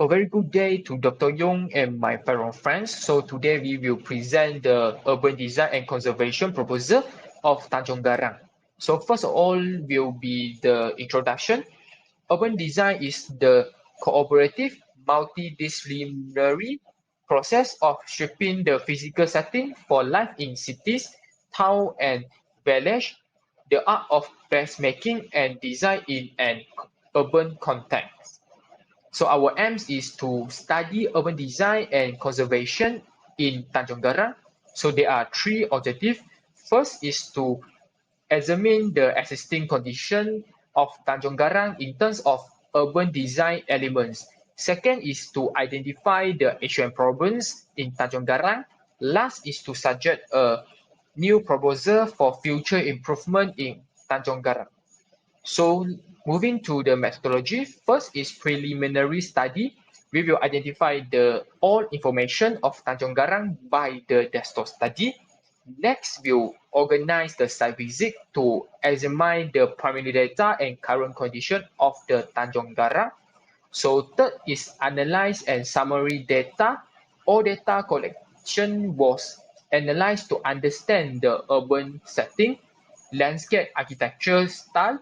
A very good day to Dr. Yong and my fellow friends. So today we will present the urban design and conservation proposal of Tanjong Garang. So first of all will be the introduction. Urban design is the cooperative, multidisciplinary process of shaping the physical setting for life in cities, towns, and villages. The art of placemaking and design in an urban context. So our aims is to study urban design and conservation in Tanjong Garang. So there are three objectives. First is to examine the existing condition of Tanjong Garang in terms of urban design elements. Second is to identify the issue and problems in Tanjong Garang. Last is to suggest a new proposal for future improvement in Tanjong Garang. So moving to the methodology, first is preliminary study. We will identify the all information of Tanjong Garang by the desktop study. Next, we'll organize the site visit to examine the primary data and current condition of the Tanjong Garang. So third is analyze and summary data. All data collection was analyzed to understand the urban setting, landscape architecture style,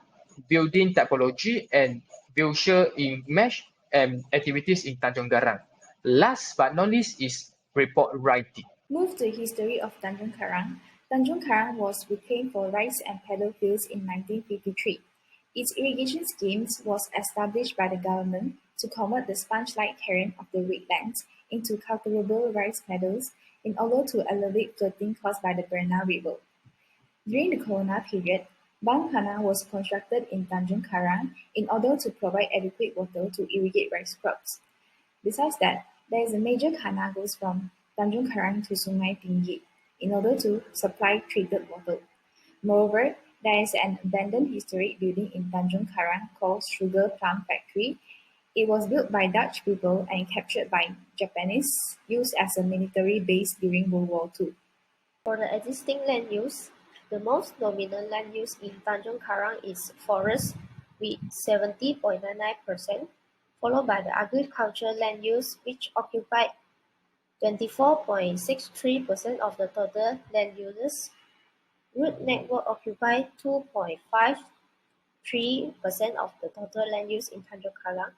building typology, and visual image and activities in Tanjong Garang. Last but not least is report writing. Moved to history of Tanjong Karang. Tanjong Karang was reclaimed for rice and paddy fields in 1953. Its irrigation schemes was established by the government to convert the sponge-like terrain of the wetlands into cultivable rice meadows in order to elevate flooding caused by the Berna River. During the colonial period, Bang Khana was constructed in Tanjong Karang in order to provide adequate water to irrigate rice crops. Besides that, there is a major khana goes from Tanjong Karang to Sungai Tinggi in order to supply treated water. Moreover, there is an abandoned historic building in Tanjong Karang called Sugar Plum Factory. It was built by Dutch people and captured by Japanese, used as a military base during World War II. For the existing land use, the most dominant land use in Tanjong Karang is forest with 70.99%, followed by the agricultural land use which occupied 24.63% of the total land uses. Road network occupied 2.53% of the total land use in Tanjong Karang,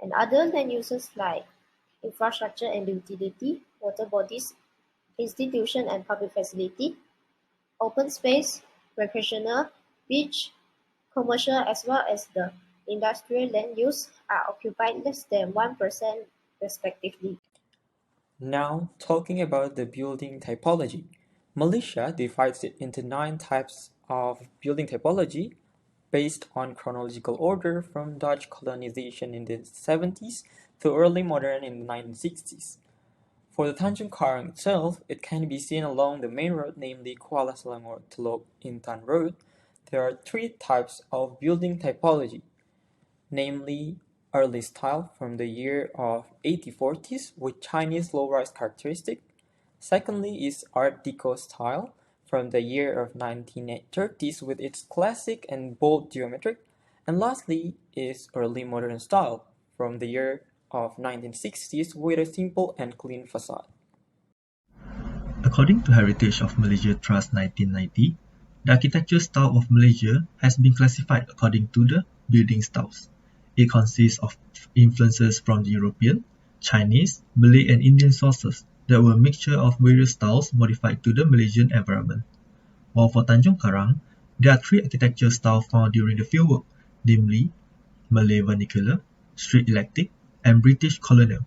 and other land uses like infrastructure and utility, water bodies, institution and public facility, open space, recreational, beach, commercial as well as the industrial land use are occupied less than 1% respectively. Now, talking about the building typology. Malaysia divides it into 9 types of building typology based on chronological order from Dutch colonization in the 70s to early modern in the 1960s. For the Tanjung Karang itself, it can be seen along the main road, namely Kuala Selangor Teluk Intan Road. There are 3 types of building typology, namely early style from the year of 1840s with Chinese low-rise characteristic. Secondly is Art Deco style from the year of 1930s with its classic and bold geometric. And lastly is early modern style from the year of 1960s with a simple and clean facade. According to Heritage of Malaysia Trust 1990, the architecture style of Malaysia has been classified according to the building styles. It consists of influences from the European, Chinese, Malay and Indian sources that were a mixture of various styles modified to the Malaysian environment. While for Tanjong Karang, there are 3 architecture styles found during the fieldwork, namely Malay vernacular, street eclectic, and British colonial.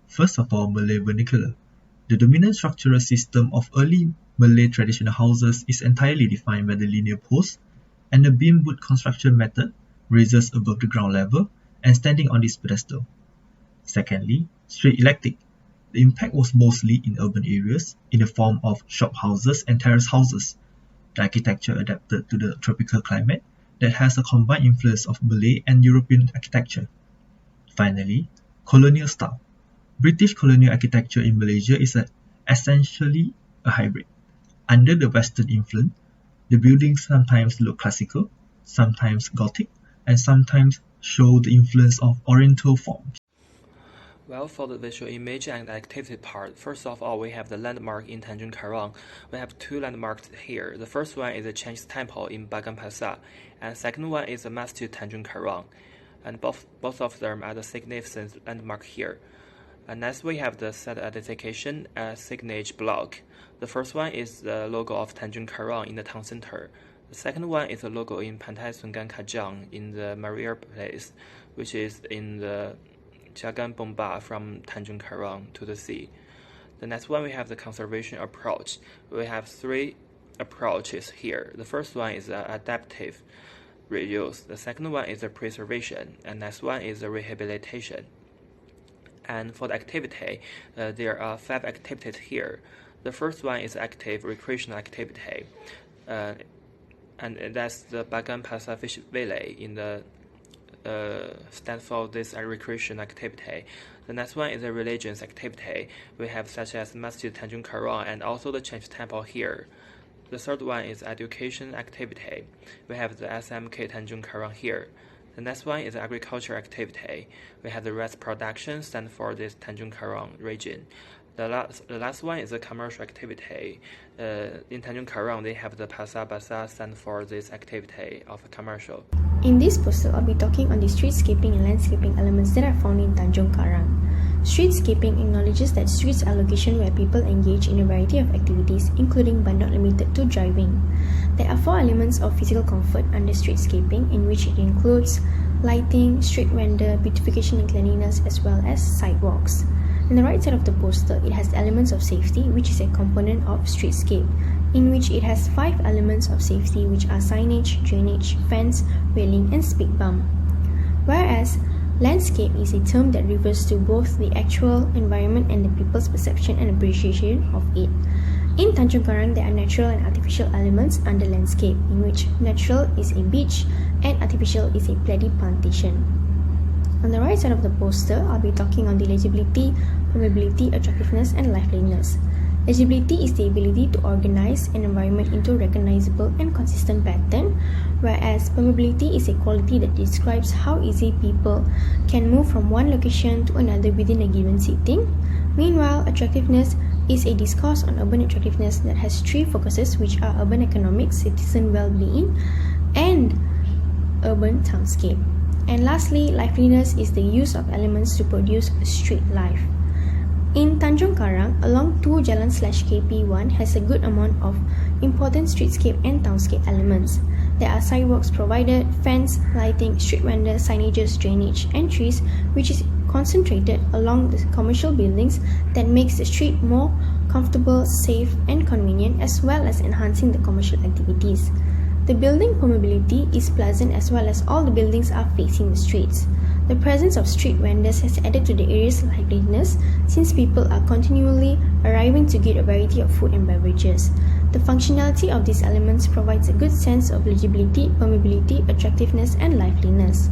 First of all, Malay vernacular. The dominant structural system of early Malay traditional houses is entirely defined by the linear post and the beam wood construction method, raises above the ground level and standing on this pedestal. Secondly, street eclectic. The impact was mostly in urban areas in the form of shop houses and terrace houses. The architecture adapted to the tropical climate that has a combined influence of Malay and European architecture. Finally, colonial style. British colonial architecture in Malaysia is essentially a hybrid. Under the Western influence, the buildings sometimes look classical, sometimes Gothic, and sometimes show the influence of Oriental forms. Well, for the visual image and activity part, first of all, we have the landmark in Tanjong Karang. We have two landmarks here. The first one is the Chinese temple in Bagan Pasar, and second one is the Masjid Tanjong Karang. And both of them are the significant landmark here. And next we have the set identification signage block. The first one is the logo of Tanjong Karang in the town center. The second one is the logo in Pantai Sungan Kajang in the Maria Place, which is in the Jagan Bomba from Tanjong Karang to the sea. The next one we have the conservation approach. We have three approaches here. The first one is adaptive reuse. The second one is the preservation, and next one is the rehabilitation. And for the activity, there are 5 activities here. The first one is active recreational activity, and that's the Bagan Pasar Fish Valley in the stand for this recreation activity. The next one is a religious activity. We have such as Masjid Tanjong Karang and also the Chinese temple here. The third one is education activity. We have the SMK Tanjong Karang here. The next one is agriculture activity. We have the rice production stand for this Tanjong Karang region. The last one is a commercial activity. In Tanjong Karang, they have the Pasar Basar stand for this activity of commercial. In this poster, I'll be talking on the streetscaping and landscaping elements that are found in Tanjong Karang. Streetscaping acknowledges that streets are locations where people engage in a variety of activities, including but not limited to driving. There are 4 elements of physical comfort under streetscaping, in which it includes lighting, street vendor, beautification and cleanliness, as well as sidewalks. On the right side of the poster, it has elements of safety, which is a component of streetscape, in which it has 5 elements of safety, which are signage, drainage, fence, railing, and speed bump. Whereas landscape is a term that refers to both the actual environment and the people's perception and appreciation of it. In Tanjong Karang, there are natural and artificial elements under landscape, in which natural is a beach and artificial is a paddy plantation. On the right side of the poster, I'll be talking on the legibility, permeability, attractiveness, and liveliness. Legibility is the ability to organize an environment into a recognizable and consistent pattern, whereas permeability is a quality that describes how easy people can move from one location to another within a given setting. Meanwhile, attractiveness is a discourse on urban attractiveness that has 3 focuses, which are urban economics, citizen well-being, and urban townscape. And lastly, liveliness is the use of elements to produce street life. In Tanjong Karang, along 2 Jalan/KP1 has a good amount of important streetscape and townscape elements. There are sidewalks provided, fence, lighting, street vendors, signages, drainage, and trees, which is concentrated along the commercial buildings that makes the street more comfortable, safe, and convenient, as well as enhancing the commercial activities. The building permeability is pleasant, as well as all the buildings are facing the streets. The presence of street vendors has added to the area's liveliness, since people are continually arriving to get a variety of food and beverages. The functionality of these elements provides a good sense of legibility, permeability, attractiveness, and liveliness.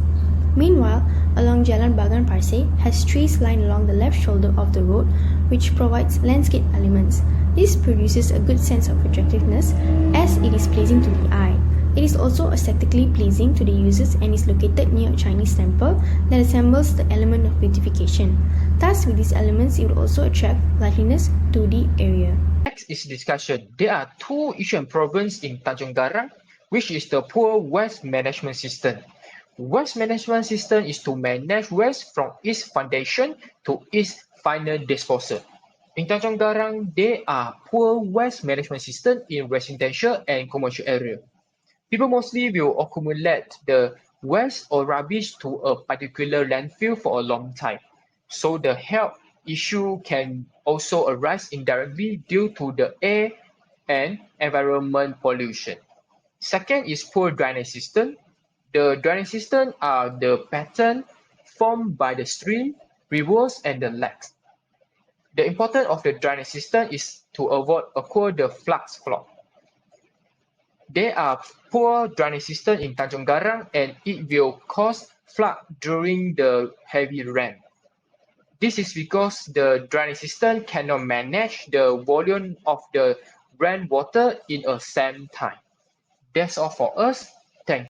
Meanwhile, along Jalan Bagan Parseh has trees lined along the left shoulder of the road, which provides landscape elements. This produces a good sense of attractiveness, as it is pleasing to the eye. It is also aesthetically pleasing to the users and is located near a Chinese temple that resembles the element of beautification. Thus, with these elements, it will also attract liveliness to the area. Next is discussion. There are 2 issues and problems in Tanjong Karang, which is the poor waste management system. Waste management system is to manage waste from its foundation to its final disposal. In Tanjong Karang, there are poor waste management system in residential and commercial area. People mostly will accumulate the waste or rubbish to a particular landfill for a long time. So the health issue can also arise indirectly due to the air and environment pollution. Second is poor drainage system. The drainage system are the pattern formed by the stream, rivers, and the lakes. The importance of the drainage system is to avoid occur the flux flow. There are poor drainage system in Tanjong Karang, and it will cause flood during the heavy rain. This is because the drainage system cannot manage the volume of the rainwater in a same time. That's all for us.